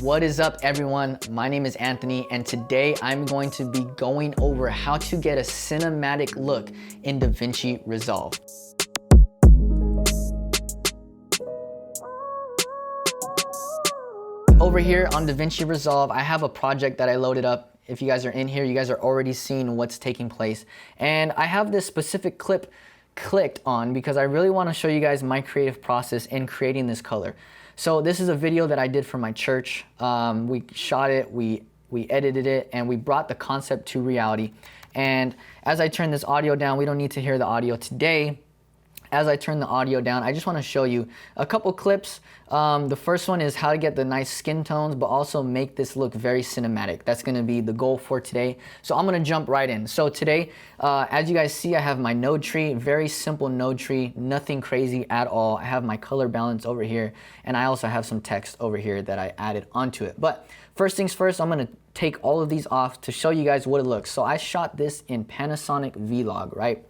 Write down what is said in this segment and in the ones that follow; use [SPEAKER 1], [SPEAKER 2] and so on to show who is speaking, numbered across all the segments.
[SPEAKER 1] What is up, everyone? My name is Anthony, and today I'm going to be going over how to get a cinematic look in DaVinci Resolve. Over here on DaVinci Resolve, I have a project that I loaded up. If you guys are in here, you guys are already seeing what's taking place. And I have this specific clip clicked on because I really want to show you guys my creative process in creating this color. So this is a video that I did for my church. We shot it, we edited it, and we brought the concept to reality. And as I turn this audio down, we don't need to hear the audio today. As I turn the audio down, I just want to show you a couple clips. The first one is how to get the nice skin tones, but also make this look very cinematic. That's going to be the goal for today. So I'm going to jump right in. So today, as you guys see, I have my node tree, very simple node tree, nothing crazy at all. I have my color balance over here, and I also have some text over here that I added onto it. But first things first, I'm going to take all of these off to show you guys what it looks. So I shot this in Panasonic Vlog, right?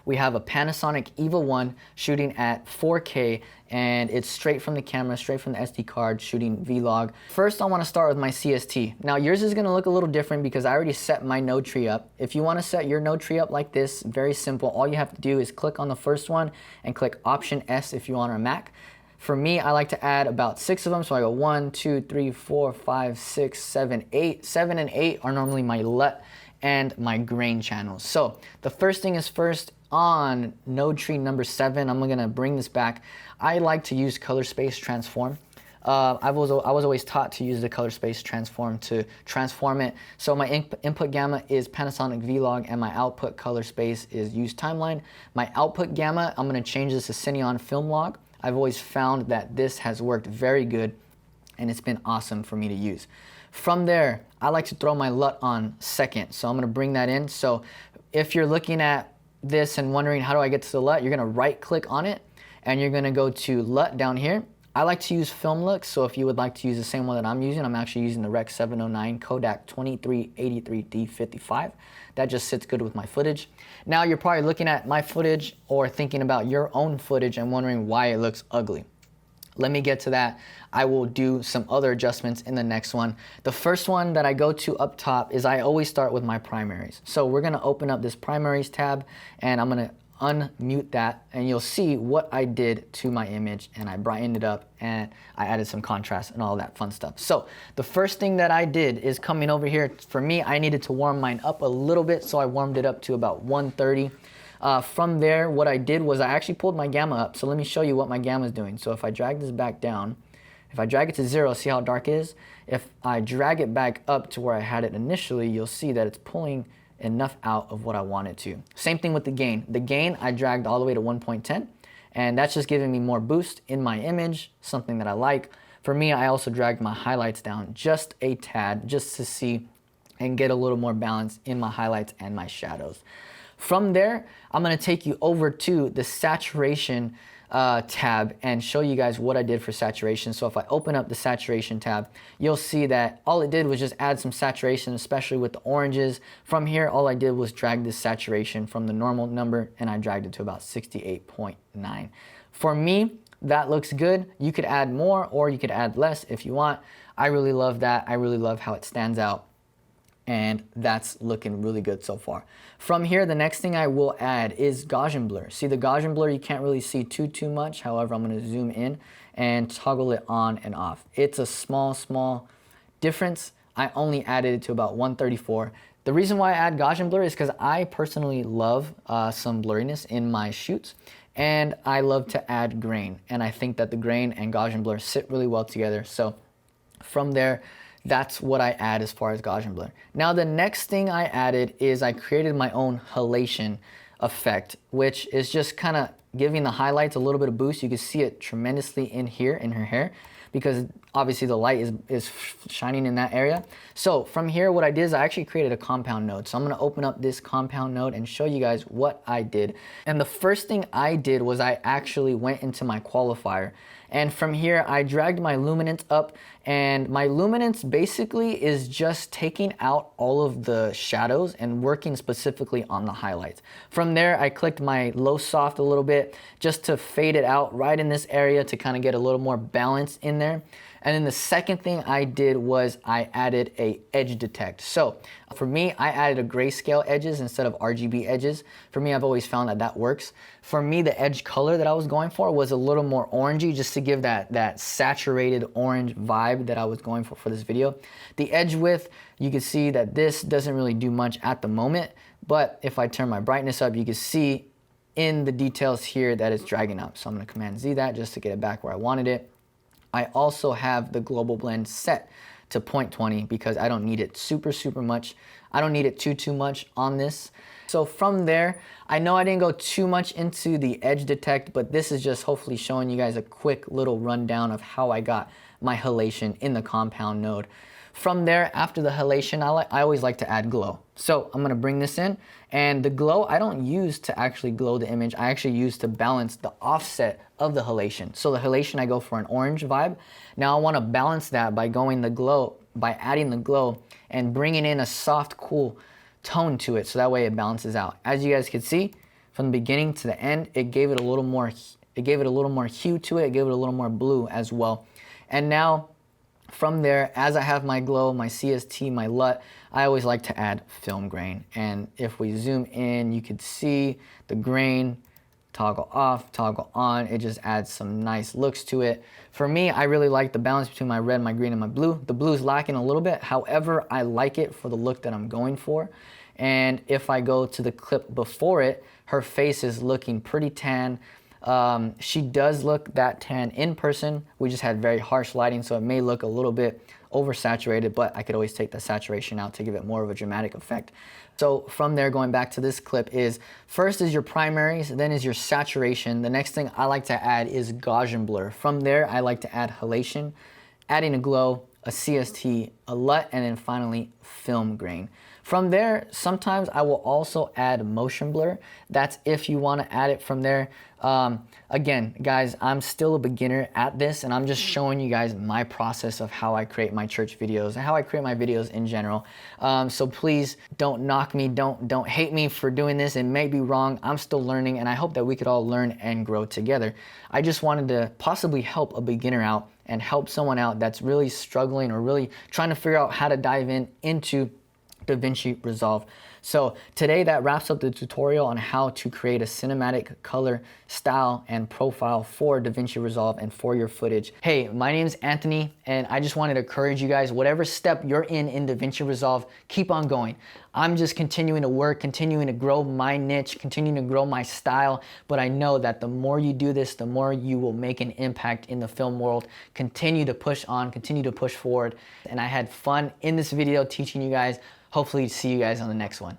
[SPEAKER 1] We have a Panasonic EVA 1 shooting at 4K, and it's straight from the camera, straight from the SD card, shooting Vlog. First, I want to start with my CST. Now, yours is going to look a little different because I already set my node tree up. If you want to set your node tree up like this, very simple. All you have to do is click on the first one and click Option S if you want a Mac. For me, I like to add about 6 of them. So I go 1, 2, 3, 4, 5, 6, 7, 8. 7 and 8 are normally my LUT and my grain channels. So the first thing is first, on node tree number 7, I'm gonna bring this back. I like to use color space transform. I was always taught to use the color space transform to transform it. So my input gamma is Panasonic Vlog, and my output color space is use timeline. My output gamma, I'm gonna change this to Cineon Film Log. I've always found that this has worked very good, and it's been awesome for me to use. From there, I like to throw my LUT on second. So I'm gonna bring that in. So if you're looking at this and wondering how do I get to the LUT, you're gonna right click on it and you're gonna go to LUT down here. I like to use film looks, so if you would like to use the same one that I'm using, I'm actually using the Rec 709 Kodak 2383D55. That just sits good with my footage. Now you're probably looking at my footage or thinking about your own footage and wondering why it looks ugly. Let me get to that. I will do some other adjustments in the next one. The first one that I go to up top is I always start with my primaries. So we're gonna open up this primaries tab and I'm gonna unmute that, and you'll see what I did to my image, and I brightened it up and I added some contrast and all that fun stuff. So the first thing that I did is coming over here. For me, I needed to warm mine up a little bit, so I warmed it up to about 130. From there, what I did was I actually pulled my gamma up. So let me show you what my gamma is doing. So if I drag this back down, if I drag it to 0, see how dark it is? If I drag it back up to where I had it initially, you'll see that it's pulling enough out of what I want it to. Same thing with the gain. The gain I dragged all the way to 1.10, and that's just giving me more boost in my image, something that I like. For me, I also dragged my highlights down just a tad, just to see and get a little more balance in my highlights and my shadows. From there, I'm gonna take you over to the saturation tab and show you guys what I did for saturation. So if I open up the saturation tab, you'll see that all it did was just add some saturation, especially with the oranges. From here, all I did was drag this saturation from the normal number, and I dragged it to about 68.9. For me, that looks good. You could add more or you could add less if you want. I really love that. I really love how it stands out, and that's looking really good so far. From here, the next thing I will add is Gaussian blur. See, the Gaussian blur you can't really see too much. However, I'm gonna zoom in and toggle it on and off. It's a small difference. I only added it to about 134. The reason why I add Gaussian blur is because I personally love some blurriness in my shoots, and I love to add grain. And I think that the grain and Gaussian blur sit really well together. So from there, that's what I add as far as Gaussian blur. Now the next thing I added is I created my own halation effect, which is just kind of giving the highlights a little bit of boost. You can see it tremendously in here in her hair, because obviously the light is shining in that area. So from here, what I did is I actually created a compound node. So I'm gonna open up this compound node and show you guys what I did. And the first thing I did was I actually went into my qualifier. And from here, I dragged my luminance up, and my luminance basically is just taking out all of the shadows and working specifically on the highlights. From there, I clicked my low soft a little bit just to fade it out right in this area to kind of get a little more balance in there. And then the second thing I did was I added a edge detect. So for me, I added a grayscale edges instead of RGB edges. For me, I've always found that that works. For me, the edge color that I was going for was a little more orangey, just to give that saturated orange vibe that I was going for this video. The edge width, you can see that this doesn't really do much at the moment, but if I turn my brightness up, you can see in the details here that it's dragging up. So I'm gonna Command Z that just to get it back where I wanted it. I also have the global blend set to 0.20 because I don't need it super much. I don't need it too much on this. So from there, I know I didn't go too much into the edge detect, but this is just hopefully showing you guys a quick little rundown of how I got my halation in the compound node. From there, after the halation, I always like to add glow. So I'm gonna bring this in, and the glow I don't use to actually glow the image. I actually use to balance the offset of the halation. So the halation, I go for an orange vibe. Now I wanna balance that by adding the glow and bringing in a soft, cool tone to it, so that way it balances out. As you guys can see, from the beginning to the end, it gave it a little more hue to it. It gave it a little more blue as well. And now, from there, as I have my glow, my CST, my LUT, I always like to add film grain. And if we zoom in, you could see the grain, toggle off, toggle on. It just adds some nice looks to it. For me, I really like the balance between my red, my green, and my blue. The blue is lacking a little bit. However, I like it for the look that I'm going for. And if I go to the clip before it, her face is looking pretty tan. She does look that tan in person. We just had very harsh lighting, so it may look a little bit oversaturated, but I could always take the saturation out to give it more of a dramatic effect. So from there, going back to this clip, is first is your primaries, then is your saturation. The next thing I like to add is Gaussian blur. From there, I like to add halation, adding a glow, a CST, a LUT, and then finally film grain. From there, sometimes I will also add motion blur. That's if you want to add it from there. Again, guys, I'm still a beginner at this, and I'm just showing you guys my process of how I create my church videos and how I create my videos in general. So please don't knock me, don't hate me for doing this. It may be wrong. I'm still learning, and I hope that we could all learn and grow together. I just wanted to possibly help a beginner out and help someone out that's really struggling or really trying to figure out how to dive into DaVinci Resolve. So today that wraps up the tutorial on how to create a cinematic color style and profile for DaVinci Resolve and for your footage. Hey, my name's Anthony, and I just wanted to encourage you guys, whatever step you're in DaVinci Resolve, keep on going. I'm just continuing to work, continuing to grow my niche, continuing to grow my style, but I know that the more you do this, the more you will make an impact in the film world. Continue to push on, continue to push forward, and I had fun in this video teaching you guys. Hopefully see you guys on the next one.